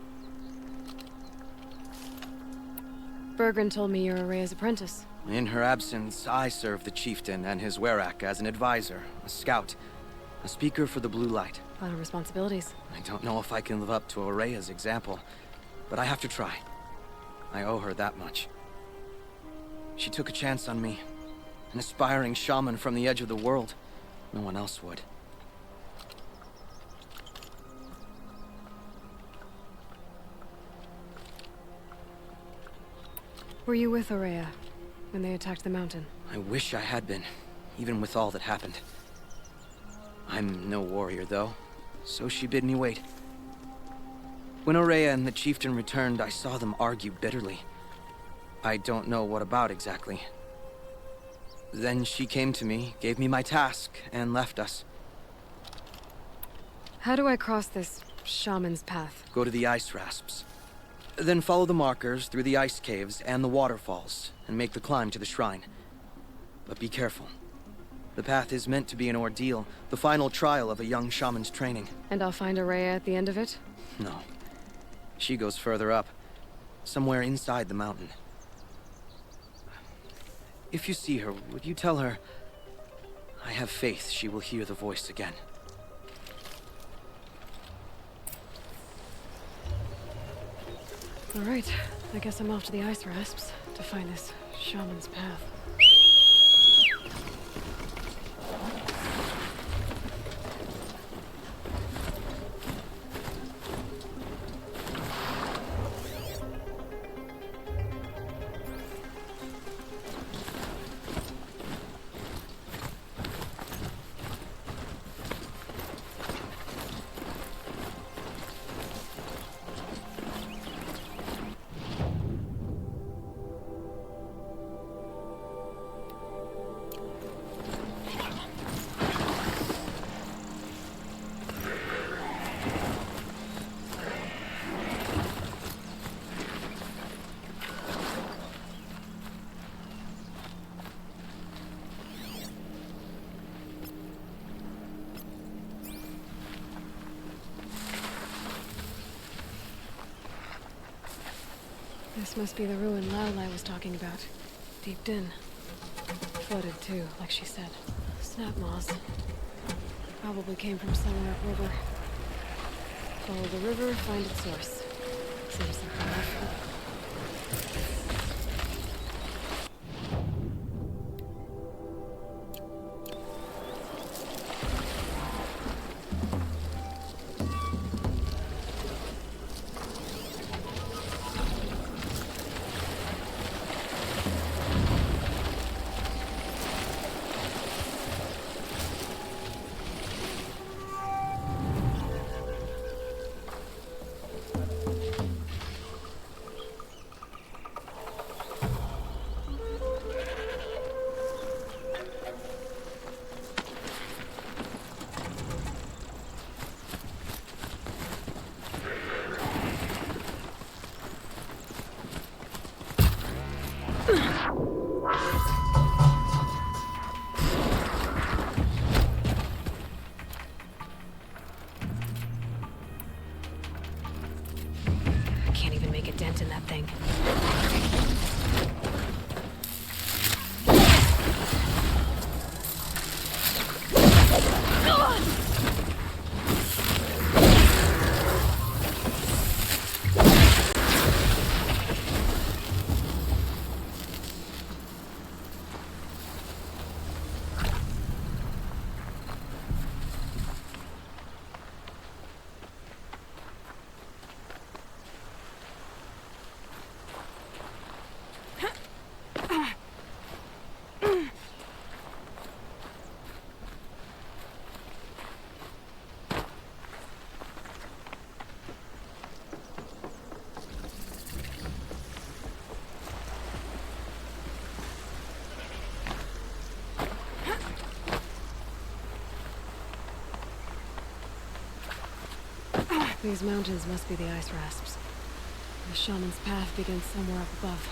S5: Bergren told me you're Aurea's apprentice.
S8: In her absence, I serve the chieftain and his werak as an advisor, a scout, a speaker for the blue light.
S5: A lot of responsibilities.
S8: I don't know if I can live up to Aurea's example, but I have to try. I owe her that much. She took a chance on me, an aspiring shaman from the edge of the world. No one else would.
S5: Were you with Aurea when they attacked the mountain?
S8: I wish I had been, even with all that happened. I'm no warrior, though, so she bid me wait. When Aurea and the chieftain returned, I saw them argue bitterly. I don't know what about exactly. Then she came to me, gave me my task, and left us.
S5: How do I cross this shaman's path?
S8: Go to the ice rasps. Then follow the markers through the ice caves and the waterfalls, and make the climb to the shrine. But be careful. The path is meant to be an ordeal, the final trial of a young shaman's training.
S5: And I'll find Aurea at the end of it?
S8: No. She goes further up, somewhere inside the mountain. If you see her, would you tell her, I have faith she will hear the voice again.
S5: All right, I guess I'm off to the ice rasps to find this shaman's path. This must be the ruin Aloy was talking about. Deep in. Flooded too, like she said. Snap moss. Probably came from somewhere upriver. Follow the river, find its source. Seems simple enough. think. These mountains must be the ice rasps. The shaman's path begins somewhere up above.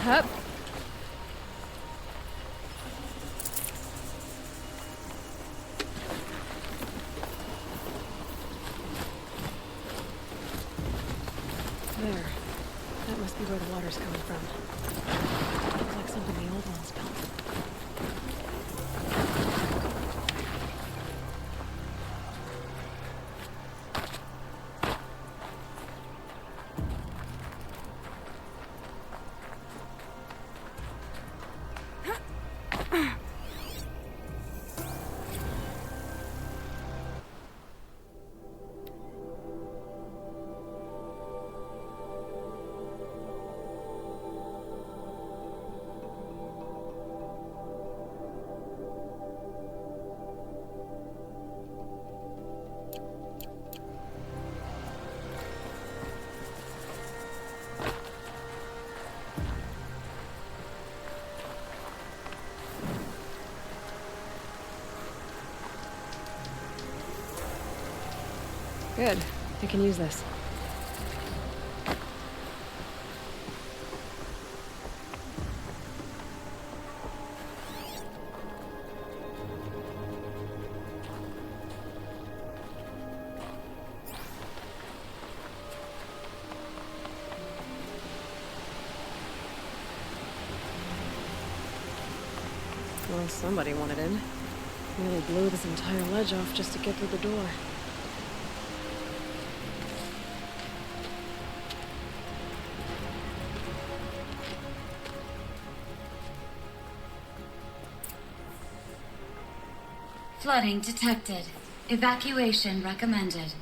S5: Up. There. That must be where the water's coming from. Looks like something the old ones built. Good. I can use this. Well, somebody wanted in. Nearly blew this entire ledge off just to get through the door.
S14: Flooding detected. Evacuation recommended.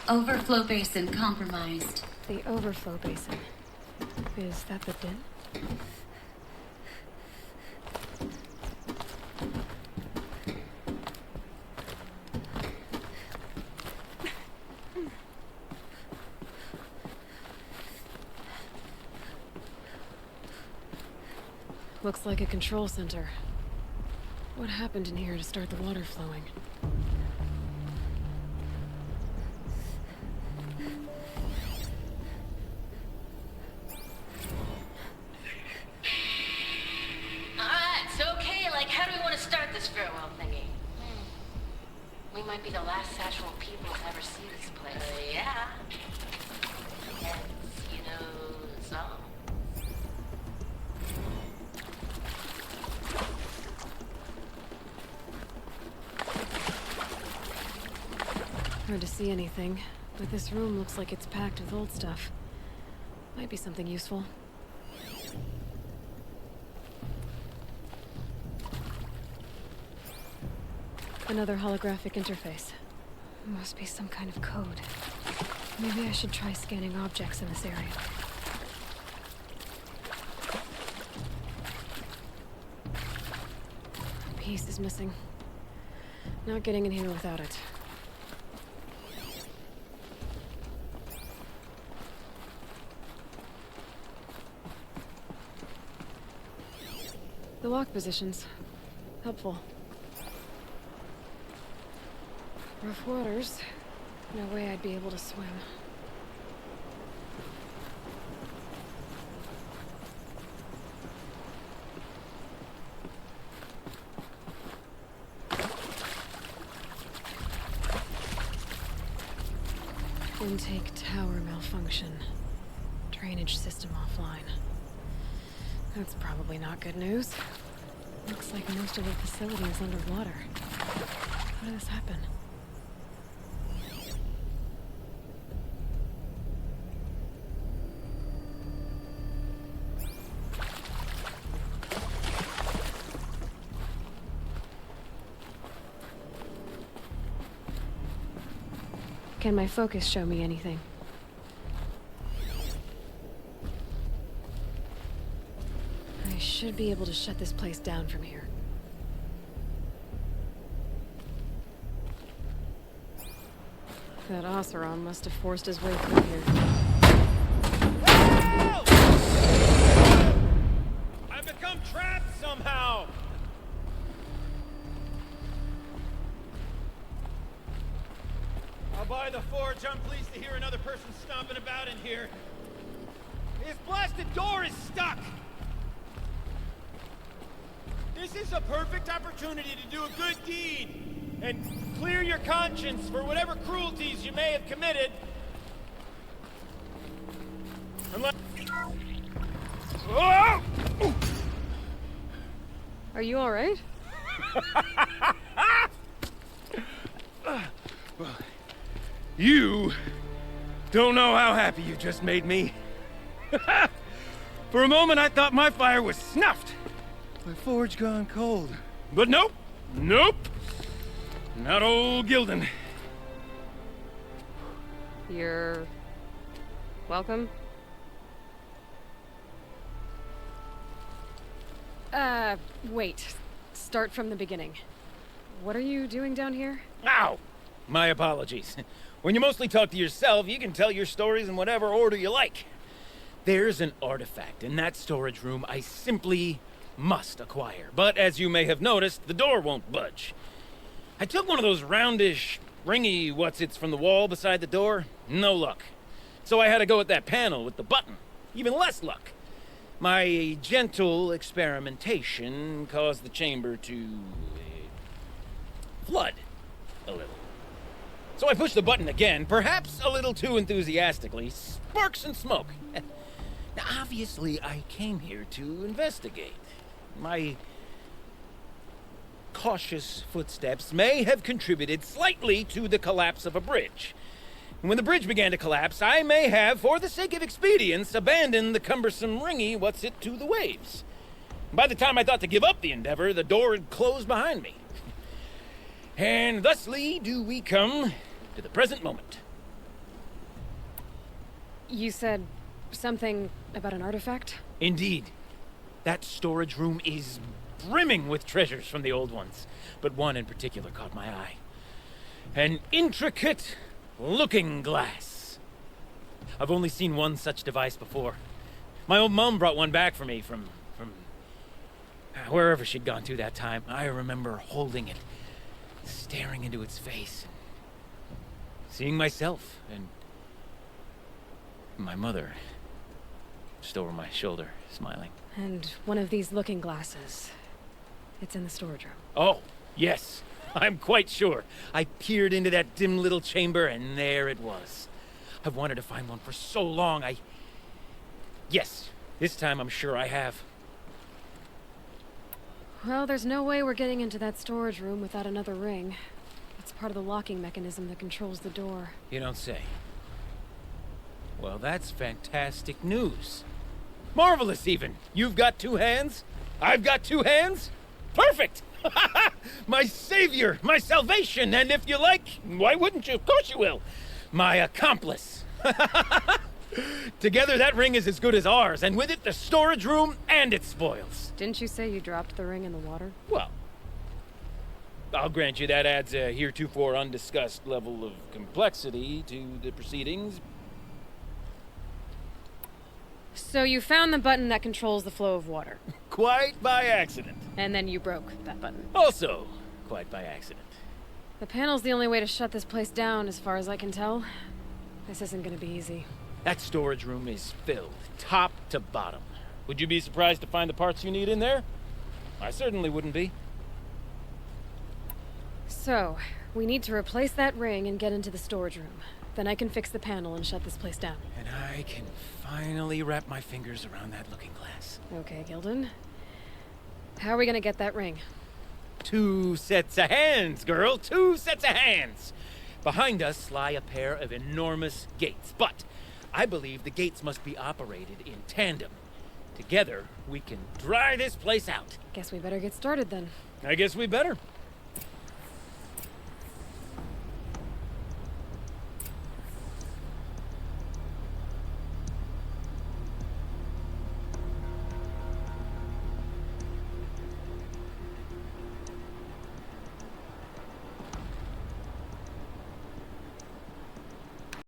S14: Overflow basin compromised.
S5: The overflow basin. Is that the den? Looks like a control center. What happened in here to start the water flowing?
S14: Alright, so okay, like how do we want to start this farewell thingy? We might be the last Satchel people to ever see this place. Yeah. Yes, you know the song.
S5: Hard to see anything, but this room looks like it's packed with old stuff. Might be something useful. Another holographic interface. Must be some kind of code. Maybe I should try scanning objects in this area. A piece is missing. Not getting in here without it. The lock positions. Helpful. Rough waters. No way I'd be able to swim. Intake tower malfunction. Drainage system offline. That's probably not good news. Looks like most of the facility is underwater. How did this happen? Can my focus show me anything? I should be able to shut this place down from here. That Oseram must have forced his way through here.
S7: I've become trapped somehow! I'll buy the forge. I'm pleased to hear another person stomping about in here. This blasted door is stuck! This is a perfect opportunity to do a good deed and clear your conscience for whatever cruelties you may have committed. Unless... Oh!
S5: Are you all right?
S7: You don't know how happy you just made me. For a moment, I thought my fire was snuffed. My forge gone cold. But nope. Nope. Not old Gildan.
S5: You're... welcome? Wait. Start from the beginning. What are you doing down here?
S7: Ow! My apologies. When you mostly talk to yourself, you can tell your stories in whatever order you like. There's an artifact in that storage room I simply must acquire. But as you may have noticed, the door won't budge. I took one of those roundish ringy what's-its from the wall beside the door, no luck. So I had to go with that panel with the button. Even less luck. My gentle experimentation caused the chamber to flood a little. So I pushed the button again, perhaps a little too enthusiastically. Sparks and smoke. Now, obviously, I came here to investigate. My cautious footsteps may have contributed slightly to the collapse of a bridge. And when the bridge began to collapse, I may have, for the sake of expedience, abandoned the cumbersome ringy what's-it to the waves. By the time I thought to give up the endeavor, the door had closed behind me. And thusly do we come to the present moment.
S5: You said something about an artifact?
S7: Indeed. That storage room is brimming with treasures from the old ones, but one in particular caught my eye. An intricate looking glass. I've only seen one such device before. My old mum brought one back for me from wherever she'd gone to that time. I remember holding it, staring into its face, seeing myself and my mother just over my shoulder, smiling.
S5: And one of these looking glasses. It's in the storage room.
S7: Oh, yes. I'm quite sure. I peered into that dim little chamber, and there it was. I've wanted to find one for so long, Yes, this time I'm sure I have.
S5: Well, there's no way we're getting into that storage room without another ring. It's part of the locking mechanism that controls the door.
S7: You don't say. Well, that's fantastic news. Marvelous, even. You've got two hands. I've got two hands. Perfect! My savior, my salvation, and if you like, why wouldn't you? Of course you will. My accomplice. Together, that ring is as good as ours, and with it, the storage room and its spoils.
S5: Didn't you say you dropped the ring in the water?
S7: Well, I'll grant you that adds a heretofore undiscussed level of complexity to the proceedings.
S5: So you found the button that controls the flow of water.
S7: Quite by accident.
S5: And then you broke that button.
S7: Also, quite by accident.
S5: The panel's the only way to shut this place down, as far as I can tell. This isn't gonna be easy.
S7: That storage room is filled, top to bottom. Would you be surprised to find the parts you need in there? I certainly wouldn't be.
S5: So, we need to replace that ring and get into the storage room. Then I can fix the panel and shut this place down.
S7: And I can finally wrap my fingers around that looking glass.
S5: Okay, Gildan. How are we gonna get that ring?
S7: 2 sets of hands, girl. 2 sets of hands. Behind us lie a pair of enormous gates, but I believe the gates must be operated in tandem. Together, we can dry this place out.
S5: Guess we better get started then.
S7: I guess we better.